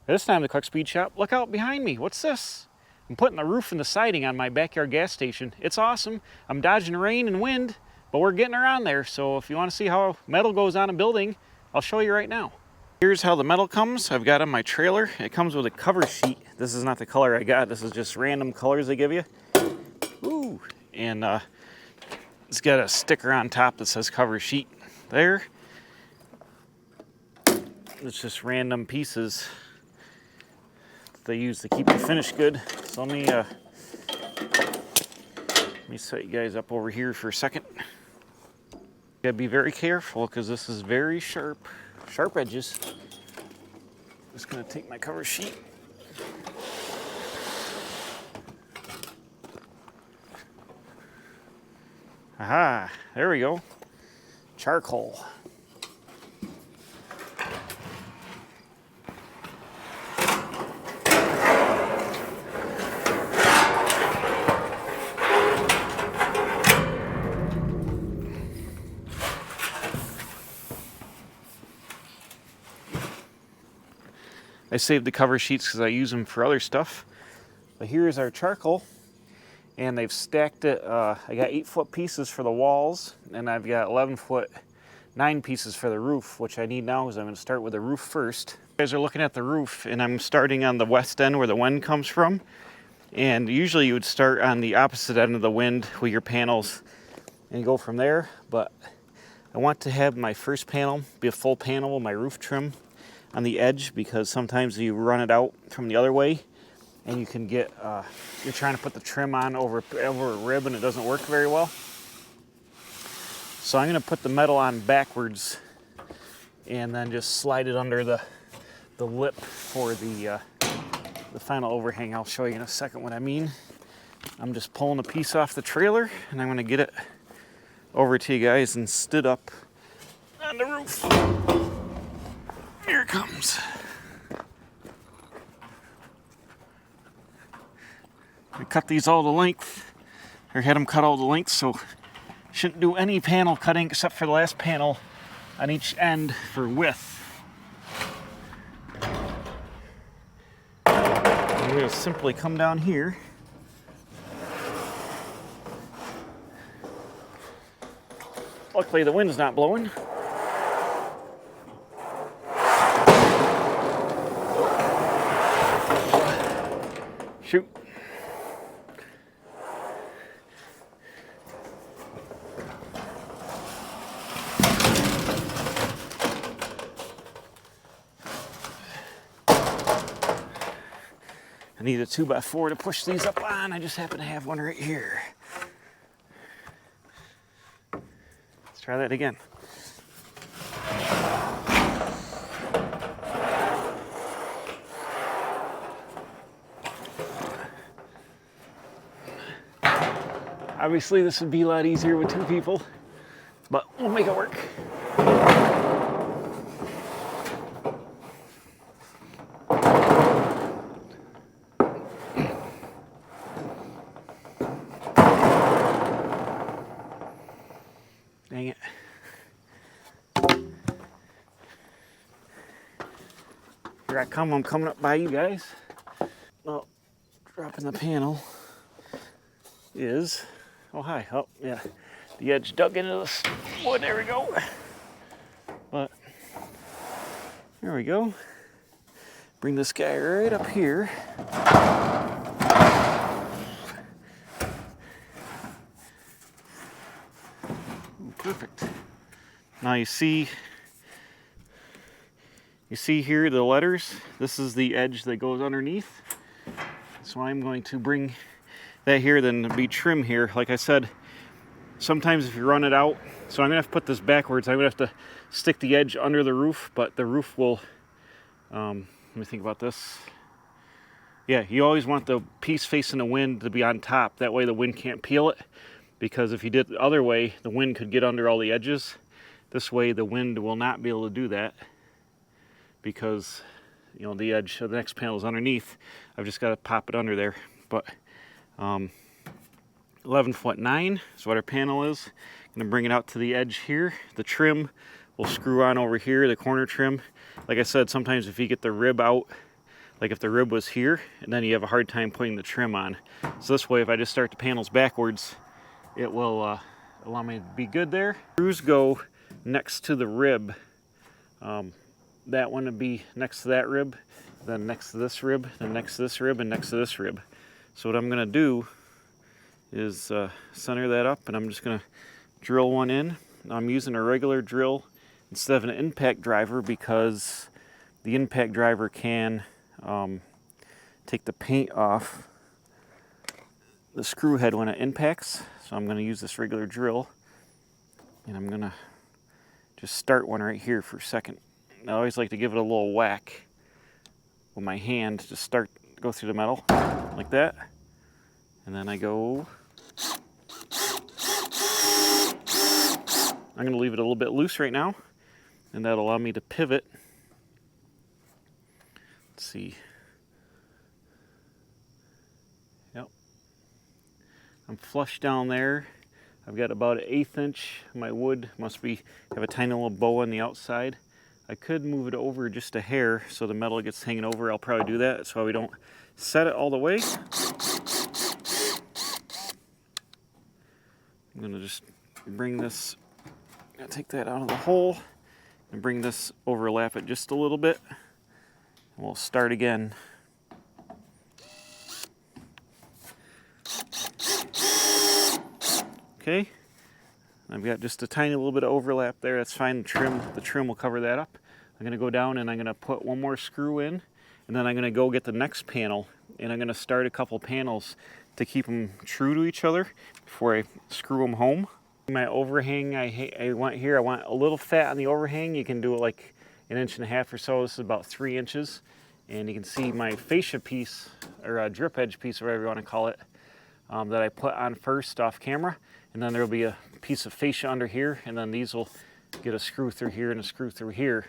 This time the Clark Speed Shop. Look out behind me. What's this? I'm putting the roof and the siding on my backyard gas station. It's awesome. I'm dodging rain and wind, but we're getting around there. So if you want to see how metal goes on a building, I'll show you right now. Here's how the metal comes. I've got on my trailer. It comes with a cover sheet. This is not the color I got. This is just random colors they give you. Ooh. And it's got a sticker on top that says cover sheet there. It's just random pieces they use to keep the finish good. So let me set you guys up over here for a second. You gotta be very careful because this is very sharp edges. Just gonna take my cover sheet. Aha, there we go. Charcoal. I saved the cover sheets because I use them for other stuff. But here's our charcoal, and they've stacked it. I got 8-foot pieces for the walls, and I've got 11-foot 9 pieces for the roof, which I need now because I'm going to start with the roof first. You guys are looking at the roof, and I'm starting on the west end where the wind comes from. And usually you would start on the opposite end of the wind with your panels and go from there. But I want to have my first panel be a full panel with my roof trim on the edge, because sometimes you run it out from the other way and you can get, you're trying to put the trim on over a rib and it doesn't work very well. So I'm going to put the metal on backwards and then just slide it under the lip for the final overhang. I'll show you in a second what I mean. I'm just pulling a piece off the trailer and I'm going to get it over to you guys and stood up on the roof. Here it comes. I cut these all to length, or had them cut all to length, so shouldn't do any panel cutting except for the last panel on each end for width. I'm going to simply come down here. Luckily the wind's not blowing. Shoot. I need a 2x4 to push these up on. I just happen to have one right here. Let's try that again. Obviously this would be a lot easier with 2 people, but we'll make it work. Dang it. Here I come, I'm coming up by you guys. Well, dropping the panel is, oh hi, oh yeah, the edge dug into the wood, there we go. But, there we go. Bring this guy right up here. Ooh, perfect. Now you see here the letters. This is the edge that goes underneath. So I'm going to bring that here, then be trim here. Like I said, sometimes if you run it out, so I'm gonna have to put this backwards. I'm gonna have to stick the edge under the roof, but the roof will, let me think about this. Yeah, you always want the piece facing the wind to be on top. That way the wind can't peel it, because if you did it the other way, the wind could get under all the edges. This way the wind will not be able to do that, because you know the edge of the next panel is underneath. I've just got to pop it under there. But 11-foot 9 is what our panel is. I'm gonna bring it out to the edge here. The trim will screw on over here, the corner trim. Like I said, sometimes if you get the rib out like if the rib was here, and then you have a hard time putting the trim on. So this way, if I just start the panels backwards, it will allow me to be good there. Screws go next to the rib. That one would be next to that rib, then next to this rib, then next to this rib, and next to this rib. So what I'm gonna do is center that up, and I'm just gonna drill one in. I'm using a regular drill instead of an impact driver because the impact driver can take the paint off the screw head when it impacts. So I'm going to use this regular drill, and I'm going to just start one right here for a second. I always like to give it a little whack with my hand to go through the metal like that, and then I go. I'm going to leave it a little bit loose right now, and that'll allow me to pivot. Let's see. Yep. I'm flush down there. I've got about an 1/8 inch. My wood must have a tiny little bow on the outside. I could move it over just a hair so the metal gets hanging over. I'll probably do that so we don't set it all the way. I'm going to just bring this, take that out of the hole and bring this, overlap it just a little bit. And we'll start again. Okay, I've got just a tiny little bit of overlap there. That's fine. The trim will cover that up. I'm going to go down and I'm going to put one more screw in, and then I'm going to go get the next panel, and I'm going to start a couple panels to keep them true to each other before I screw them home. My overhang, I want here, I want a little fat on the overhang. You can do it like 1.5 inches or so. This is about 3 inches. And you can see my fascia piece, or a drip edge piece, or whatever you want to call it, that I put on first off camera. And then there'll be a piece of fascia under here, and then these will get a screw through here and a screw through here.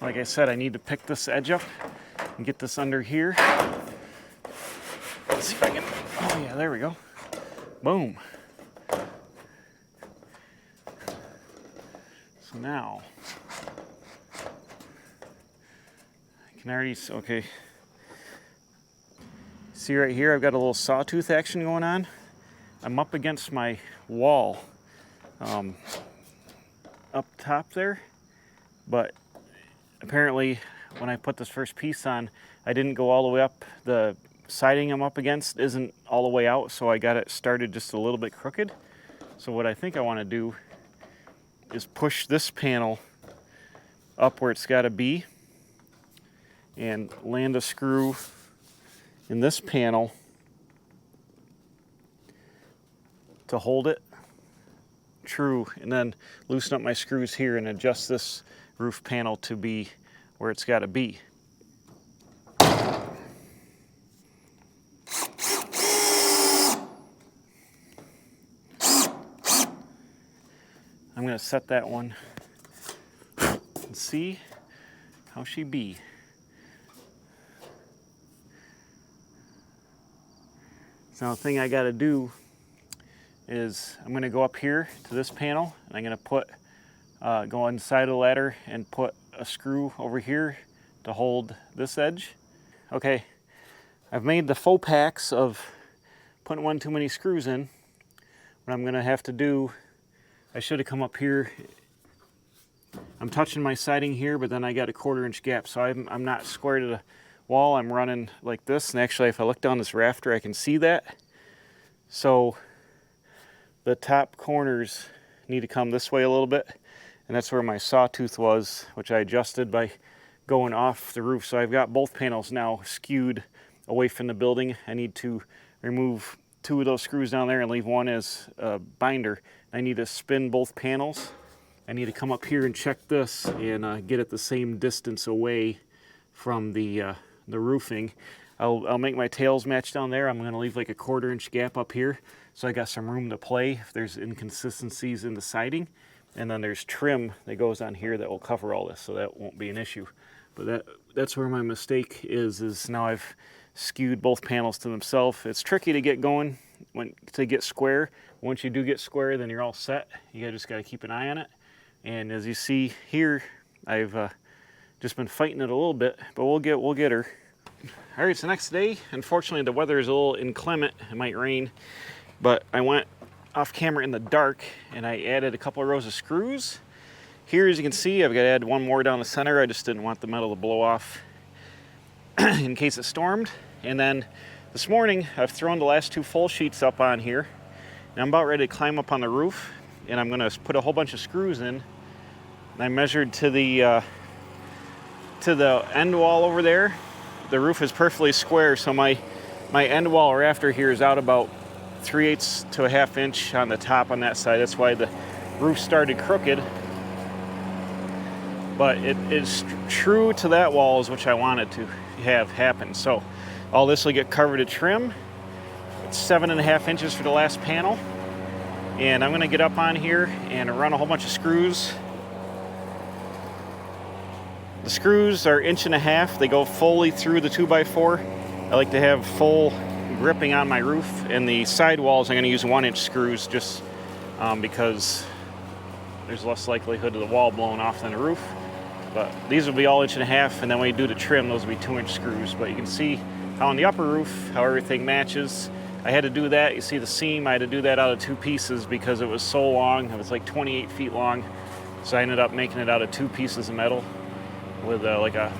Like I said, I need to pick this edge up and get this under here. Let's see if I can, oh yeah, there we go. Boom. So now, I can already, okay. See right here, I've got a little sawtooth action going on. I'm up against my wall up top there, but apparently when I put this first piece on, I didn't go all the way up. The siding I'm up against isn't all the way out, so I got it started just a little bit crooked. So what I think I want to do is push this panel up where it's got to be and land a screw in this panel to hold it true, and then loosen up my screws here and adjust this roof panel to be where it's got to be. I'm going to set that one and see how she be. So the thing I got to do is I'm going to go up here to this panel, and I'm going to put go inside of the ladder and put a screw over here to hold this edge. Okay, I've made the faux packs of putting one too many screws in. What I'm going to have to do, I should have come up here. I'm touching my siding here, but then I got a 1/4 inch gap, so I'm not square to the wall. I'm running like this, and actually if I look down this rafter I can see that. So the top corners need to come this way a little bit, and that's where my sawtooth was, which I adjusted by going off the roof. So I've got both panels now skewed away from the building. I need to remove 2 of those screws down there and leave one as a binder. I need to spin both panels. I need to come up here and check this and get it the same distance away from the roofing. I'll make my tails match down there. I'm going to leave like a 1/4 inch gap up here, so I got some room to play if there's inconsistencies in the siding. And then there's trim that goes on here that will cover all this, so that won't be an issue. But that's where my mistake is now I've skewed both panels to themselves. It's tricky to get going to get square. Once you do get square, then you're all set. You just got to keep an eye on it. And as you see here, I've just been fighting it a little bit, but we'll get her. All right, it's the next day. Unfortunately, the weather is a little inclement. It might rain, but I went off camera in the dark and I added a couple of rows of screws. Here, as you can see, I've got to add one more down the center. I just didn't want the metal to blow off in case it stormed. And then this morning, I've thrown the last 2 full sheets up on here. And I'm about ready to climb up on the roof, and I'm gonna put a whole bunch of screws in. And I measured to the end wall over there. The roof is perfectly square, so my end wall rafter here is out about 3/8 to a half inch on the top on that side. That's why the roof started crooked. But it is true to that wall is what I wanted to have happen. So all this will get covered in trim. It's 7.5 inches for the last panel. And I'm gonna get up on here and run a whole bunch of screws. The screws are 1.5 inches. They go fully through the 2x4. I like to have full gripping on my roof. And the side walls, I'm gonna use 1-inch screws just because there's less likelihood of the wall blowing off than the roof. But these will be all 1.5 inches, and then when you do the trim, those will be 2-inch screws. But you can see how on the upper roof, how everything matches. I had to do that. You see the seam, I had to do that out of 2 pieces because it was so long. It was like 28 feet long. So I ended up making it out of 2 pieces of metal with like a,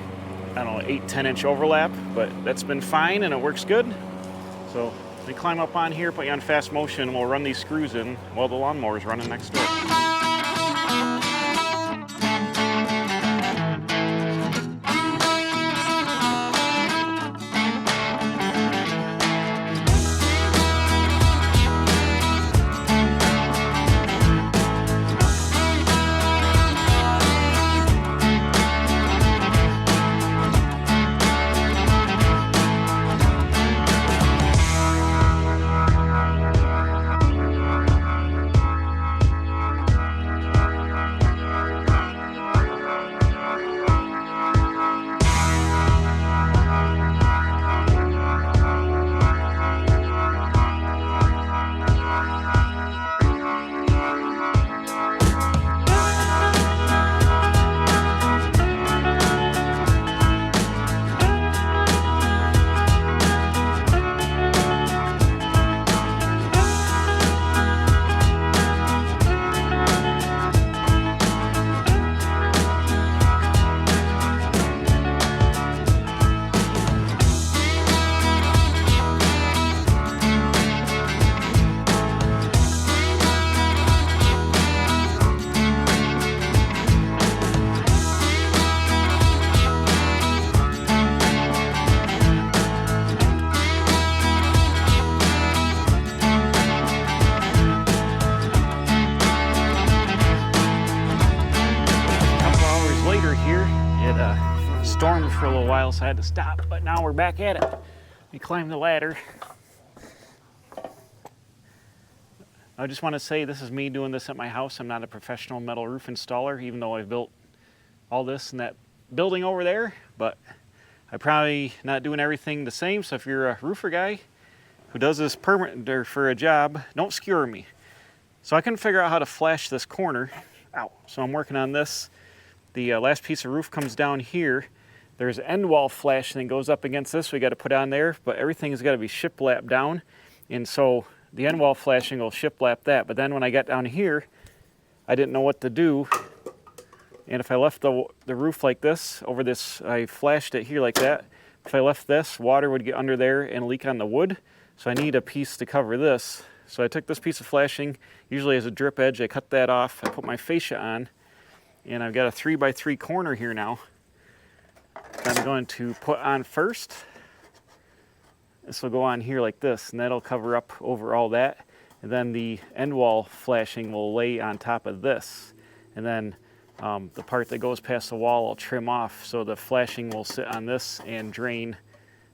I don't know, 8-10 inch overlap. But that's been fine and it works good. So we climb up on here, put you on fast motion, and we'll run these screws in while the lawnmower is running next door. Stormed for a little while, so I had to stop, but now we're back at it. We climbed the ladder. I just want to say this is me doing this at my house. I'm not a professional metal roof installer, even though I've built all this in that building over there, but I'm probably not doing everything the same. So if you're a roofer guy who does this permanent or for a job, don't skewer me. So I couldn't figure out how to flash this corner. Ow. So I'm working on this. The last piece of roof comes down here. There's end wall flashing that goes up against this. We got to put on there, but everything's got to be shiplap down. And so the end wall flashing will shiplap that. But then when I got down here, I didn't know what to do. And if I left the roof like this, over this, I flashed it here like that. If I left this, water would get under there and leak on the wood. So I need a piece to cover this. So I took this piece of flashing, usually as a drip edge, I cut that off, I put my fascia on, and I've got a 3x3 corner here now that I'm going to put on first. This will go on here like this, and that'll cover up over all that. And then the end wall flashing will lay on top of this. And then the part that goes past the wall I'll trim off, so the flashing will sit on this and drain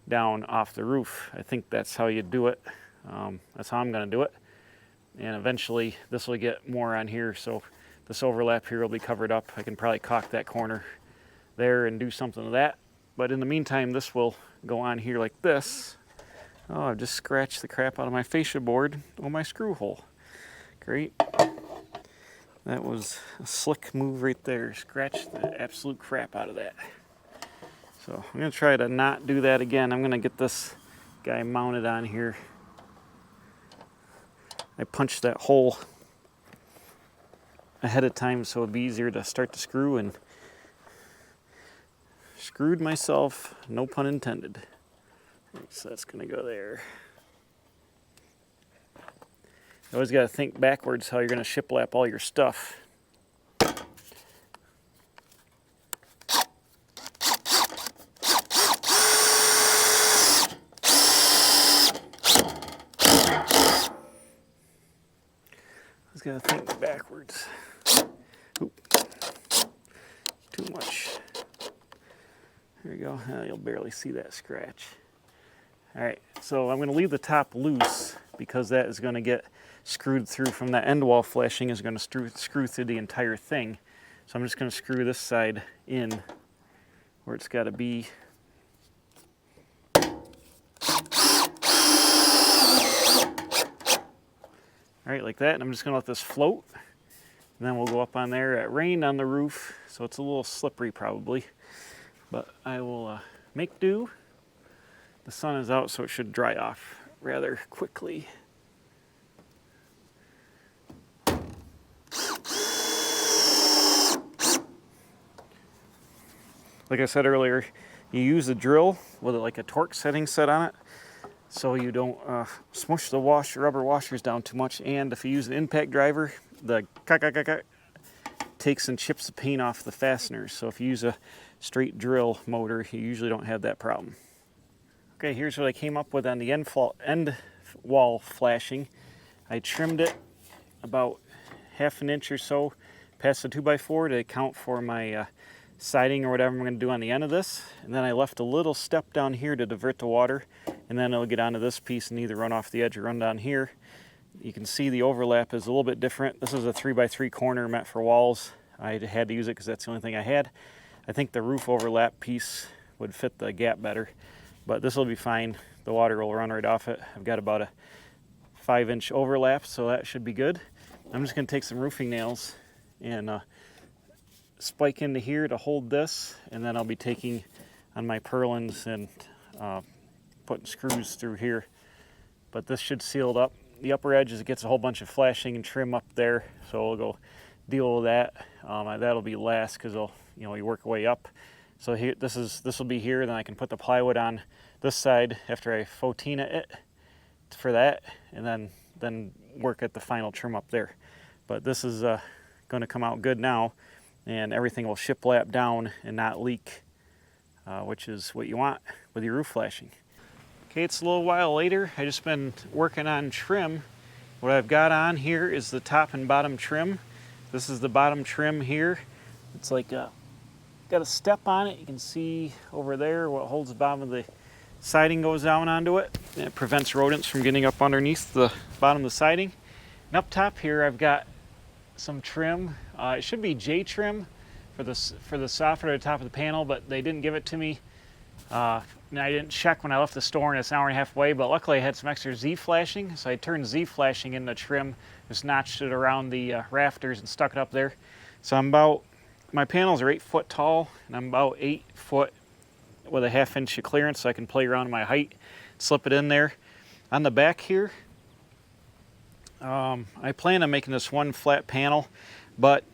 down off the roof. I think that's how you do it. That's how I'm going to do it. And eventually this will get more on here. So this overlap here will be covered up. I can probably caulk that corner there and do something to that. But in the meantime, this will go on here like this. Oh, I've just scratched the crap out of my fascia board on my screw hole. Great. That was a slick move right there. Scratched the absolute crap out of that. So I'm going to try to not do that again. I'm going to get this guy mounted on here. I punched that hole ahead of time so it'd be easier to start the screw, and screwed myself, no pun intended. So that's going to go there. You always got to think backwards how you're going to shiplap all your stuff. Always got to think backwards. Oop. Too much. There you go. You'll barely see that scratch. All right, so I'm going to leave the top loose because that is going to get screwed through from that end wall flashing is going to screw through the entire thing. So I'm just going to screw this side in where it's got to be. All right, like that, and I'm just going to let this float, and then we'll go up on there. It rained on the roof, so it's a little slippery probably, but I will make do. The sun is out, so it should dry off rather quickly. Like I said earlier, you use a drill with like a torque setting set on it so you don't smush the rubber washers down too much. And if you use an impact driver, the takes and chips the paint off the fasteners. So if you use a straight drill motor, you usually don't have that problem. Okay, here's what I came up with on the end wall flashing. I trimmed it about 1/2 inch or so past the 2x4 to account for my siding or whatever I'm going to do on the end of this. And then I left a little step down here to divert the water, and then it'll get onto this piece and either run off the edge or run down here. You can see the overlap is a little bit different. This is a 3x3 corner meant for walls. I had to use it because that's the only thing I had. I think the roof overlap piece would fit the gap better, but this will be fine. The water will run right off it. I've got about a 5-inch overlap, so that should be good. I'm just going to take some roofing nails and spike into here to hold this, and then I'll be taking on my purlins and putting screws through here. But this should seal it up. The upper edge is it gets a whole bunch of flashing and trim up there, so we'll go deal with that. That'll be last because you work your way up. So here, this will be here. Then I can put the plywood on this side after I Fotina it for that, and then work at the final trim up there. But this is going to come out good now, and everything will shiplap down and not leak, which is what you want with your roof flashing. Okay, it's a little while later. I just been working on trim. What I've got on here is the top and bottom trim. This is the bottom trim here. It's like got a step on it. You can see over there what holds the bottom of the siding goes down onto it. And it prevents rodents from getting up underneath the bottom of the siding. And up top here I've got some trim. It should be J trim for the soffit at the top of the panel, but they didn't give it to me. And I didn't check when I left the store, and it's an hour and a half away, but luckily I had some extra Z flashing, so I turned Z flashing into trim, just notched it around the rafters and stuck it up there. So my panels are 8 foot tall, and I'm about 8 foot with a 1/2 inch of clearance, so I can play around in my height, slip it in there. On the back here, I plan on making this one flat panel, but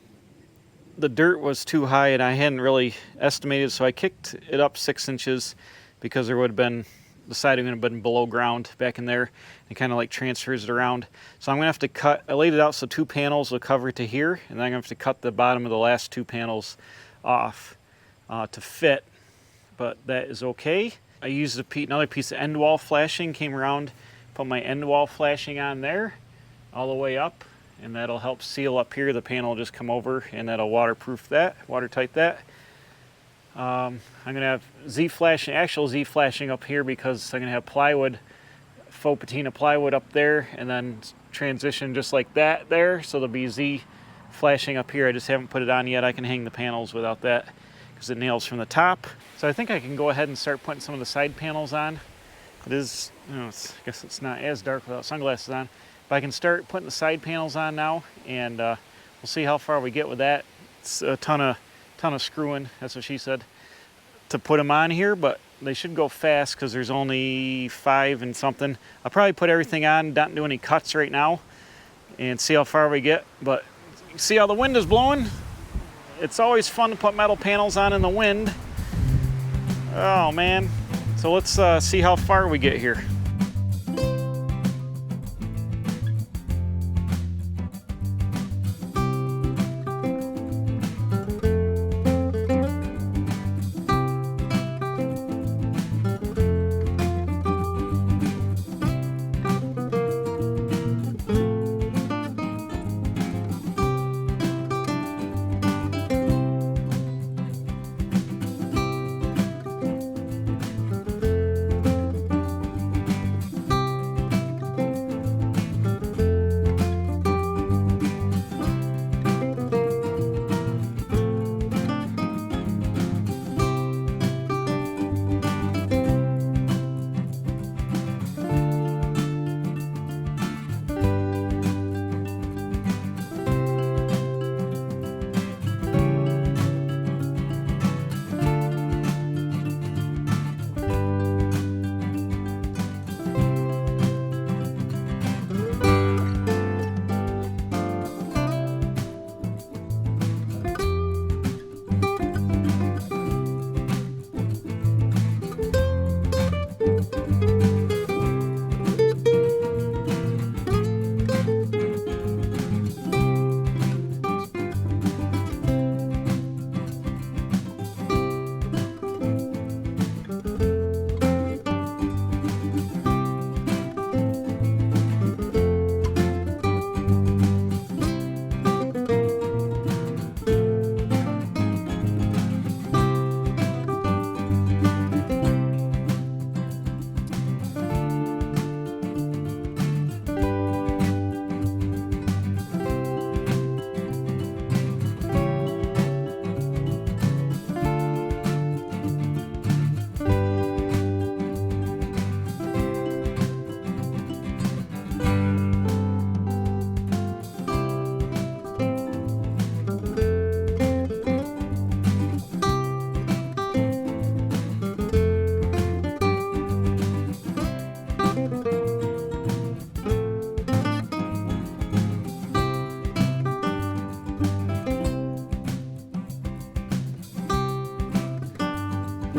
the dirt was too high and I hadn't really estimated, so I kicked it up 6 inches because there would have been, the siding would have been below ground back in there, and kind of like transfers it around. So I'm gonna have to cut, I laid it out so 2 panels will cover to here, and then I'm gonna have to cut the bottom of the last 2 panels off to fit, but that is okay. I used another piece of end wall flashing, came around, put my end wall flashing on there, all the way up, and that'll help seal up here. The panel will just come over and that'll waterproof that, watertight that. I'm gonna have actual Z flashing up here because I'm gonna have plywood, faux patina plywood up there, and then transition just like that there. So there'll be Z flashing up here. I just haven't put it on yet. I can hang the panels without that because it nails from the top. So I think I can go ahead and start putting some of the side panels on. It is, I guess it's not as dark without sunglasses on, but I can start putting the side panels on now, and we'll see how far we get with that. It's a ton of screwing, that's what she said, to put them on here, but they should go fast because there's only 5 and something. I'll probably put everything on, not do any cuts right now, and see how far we get. But see how the wind is blowing? It's always fun to put metal panels on in the wind. Oh man. So let's see how far we get here.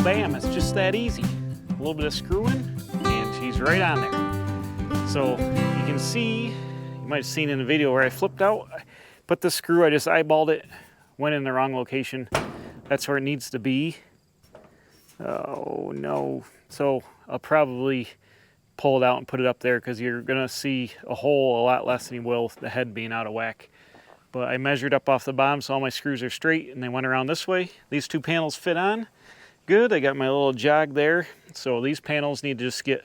Bam, it's just that easy. A little bit of screwing and she's right on there. So you can see, you might have seen in the video where I flipped out, put the screw, I just eyeballed it, went in the wrong location. That's where it needs to be. Oh no. So I'll probably pull it out and put it up there because you're gonna see a hole a lot less than you will with the head being out of whack. But I measured up off the bottom so all my screws are straight and they went around this way. These 2 panels fit on. Good, I got my little jog there. So these panels need to just get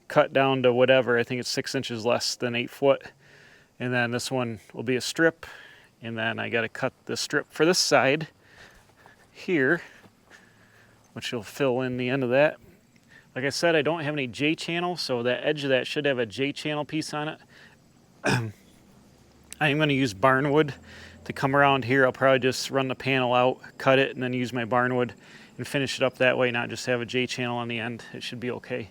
cut down to whatever. I think it's 6 inches less than 8 foot. And then this one will be a strip. And then I got to cut the strip for this side here, which will fill in the end of that. Like I said, I don't have any J channel, so that edge of that should have a J channel piece on it. I am going to use barnwood to come around here. I'll probably just run the panel out, cut it, and then use my barnwood and finish it up that way, not just have a J channel on the end. It should be okay.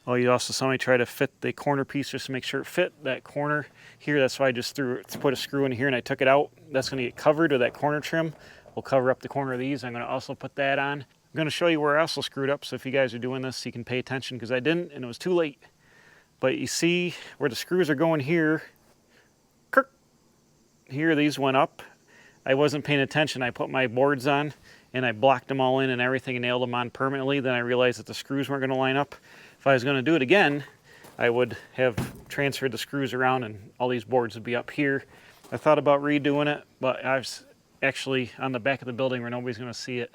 Oh, you also saw me try to fit the corner piece just to make sure it fit that corner here. That's why I just put a screw in here and I took it out. That's going to get covered with that corner trim. We'll cover up the corner of these. I'm going to also put that on. I'm going to show you where I also screwed up, so if you guys are doing this, you can pay attention, because I didn't and it was too late. But you see where the screws are going here. Here, these went up. I wasn't paying attention. I put my boards on and I blocked them all in and everything and nailed them on permanently. Then I realized that the screws weren't going to line up. If I was going to do it again, I would have transferred the screws around and all these boards would be up here. I thought about redoing it, but I was actually on the back of the building where nobody's going to see it.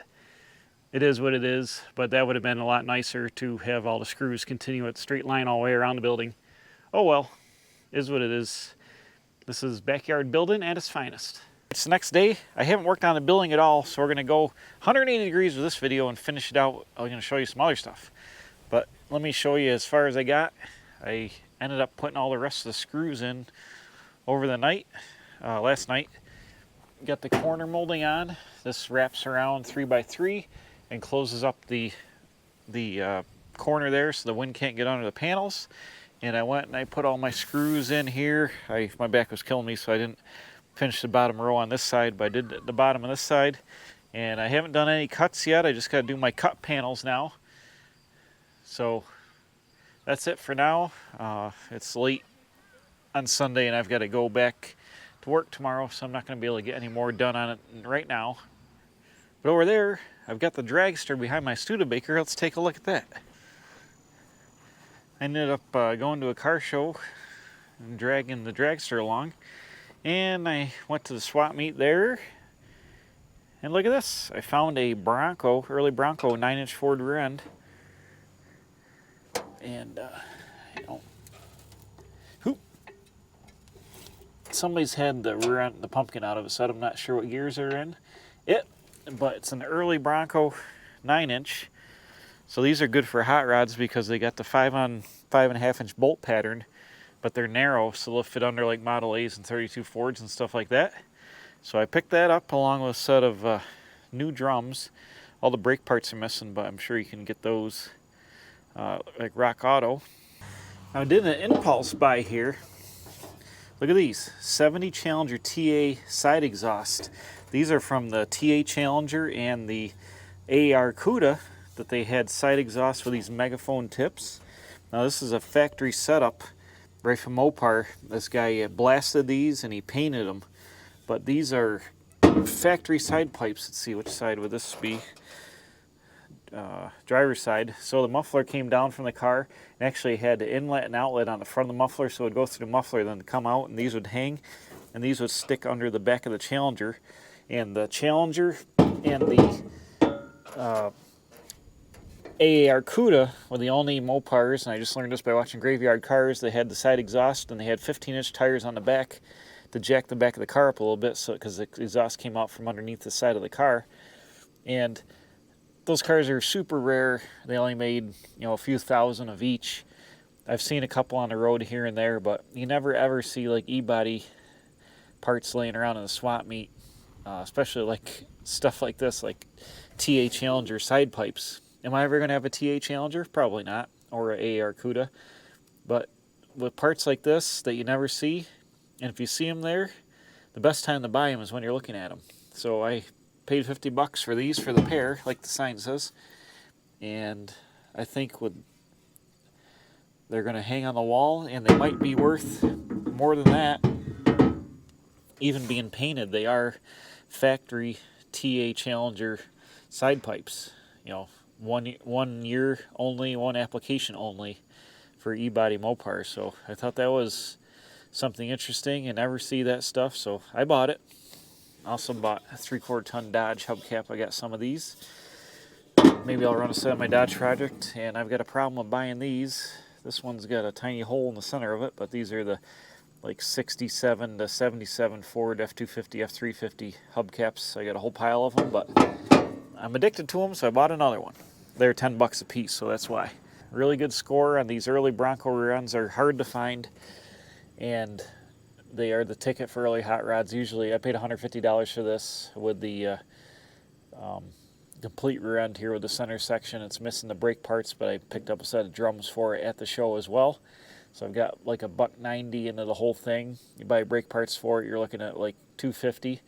It is what it is, but that would have been a lot nicer to have all the screws continue at straight line all the way around the building. Oh well, is what it is. This is backyard building at its finest. It's the next day. I haven't worked on the building at all, so we're gonna go 180 degrees with this video and finish it out. I'm gonna show you some other stuff. But let me show you as far as I got. I ended up putting all the rest of the screws in over the night, last night. Got the corner molding on. This wraps around 3x3 and closes up the corner there so the wind can't get under the panels. And I went and I put all my screws in here. My back was killing me, so I didn't finish the bottom row on this side, but I did the bottom on this side. And I haven't done any cuts yet. I just got to do my cut panels now. So that's it for now. It's late on Sunday and I've got to go back to work tomorrow, so I'm not going to be able to get any more done on it right now. But over there, I've got the dragster behind my Studebaker. Let's take a look at that. I ended up going to a car show and dragging the dragster along. And I went to the swap meet there. And look at this. I found a Bronco, early Bronco 9-inch Ford rear end. And, somebody's had the rear end, the pumpkin out of it, so I'm not sure what gears are in it. But it's an early Bronco 9-inch. So these are good for hot rods because they got the 5.5-inch bolt pattern, but they're narrow, so they'll fit under like Model A's and 32 Fords and stuff like that. So I picked that up along with a set of new drums. All the brake parts are missing, but I'm sure you can get those like Rock Auto. I did an impulse buy here. Look at these, 70 Challenger TA side exhaust. These are from the TA Challenger and the AAR CUDA that they had side exhaust with these megaphone tips. Now this is a factory setup right from Mopar. This guy blasted these and he painted them. But these are factory side pipes. Let's see, which side would this be? Driver's side. So the muffler came down from the car and actually had the inlet and outlet on the front of the muffler, so it would go through the muffler, then come out, and these would hang, and these would stick under the back of the Challenger. And the Challenger and the AAR CUDA were the only Mopars, and I just learned this by watching Graveyard Cars. They had the side exhaust, and they had 15-inch tires on the back to jack the back of the car up a little bit, so because the exhaust came out from underneath the side of the car. And those cars are super rare. They only made, a few thousand of each. I've seen a couple on the road here and there, but you never ever see like e-body parts laying around in the swap meet, especially like stuff like this, like TA Challenger side pipes. Am I ever going to have a TA Challenger? Probably not, or an AAR CUDA. But with parts like this that you never see, and if you see them there, the best time to buy them is when you're looking at them. So I paid $50 for these for the pair, like the sign says, and I think they're going to hang on the wall, and they might be worth more than that, even being painted. They are factory TA Challenger side pipes, 1 year only, one application only for e-body Mopar. So I thought that was something interesting and never see that stuff, so I bought it. Also bought a 3/4 ton Dodge hubcap. I got some of these. Maybe I'll run a set of my Dodge project, and I've got a problem with buying these. This one's got a tiny hole in the center of it, but these are the like 67 to 77 Ford F250, F350 hubcaps. I got a whole pile of them, but I'm addicted to them, so I bought another one. They're $10 a piece, so that's why. Really good score on these early Bronco rear ends. Are hard to find, and they are the ticket for early hot rods. Usually I paid $150 for this with the complete rear end here with the center section. It's missing the brake parts, but I picked up a set of drums for it at the show as well. So I've got like $190 into the whole thing. You buy brake parts for it, you're looking at like $250,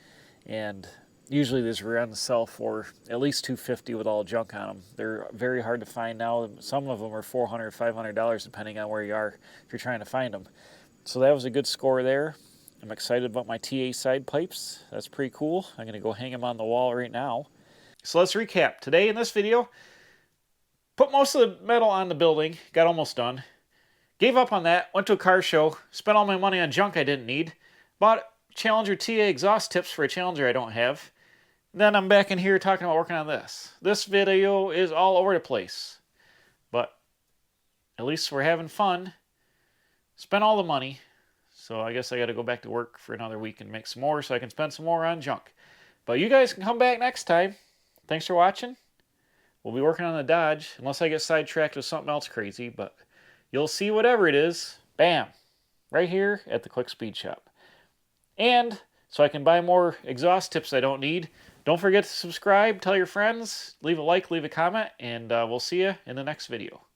and usually these rear ends sell for at least $250 with all junk on them. They're very hard to find now. Some of them are $400, $500 depending on where you are if you're trying to find them. So that was a good score there. I'm excited about my TA side pipes. That's pretty cool. I'm going to go hang them on the wall right now. So let's recap. Today in this video, put most of the metal on the building, got almost done. Gave up on that, went to a car show, spent all my money on junk I didn't need, bought Challenger TA exhaust tips for a Challenger I don't have. Then I'm back in here talking about working on this. This video is all over the place, but at least we're having fun. Spent all the money, So I guess I got to go back to work for another week and make some more so I can spend some more on junk. But you guys can come back next time. Thanks for watching. We'll be working on the Dodge, unless I get sidetracked with something else crazy, but you'll see whatever it is, bam, right here at the Quick Speed Shop. And so I can buy more exhaust tips I don't need, don't forget to subscribe, tell your friends, leave a like, leave a comment, and we'll see you in the next video.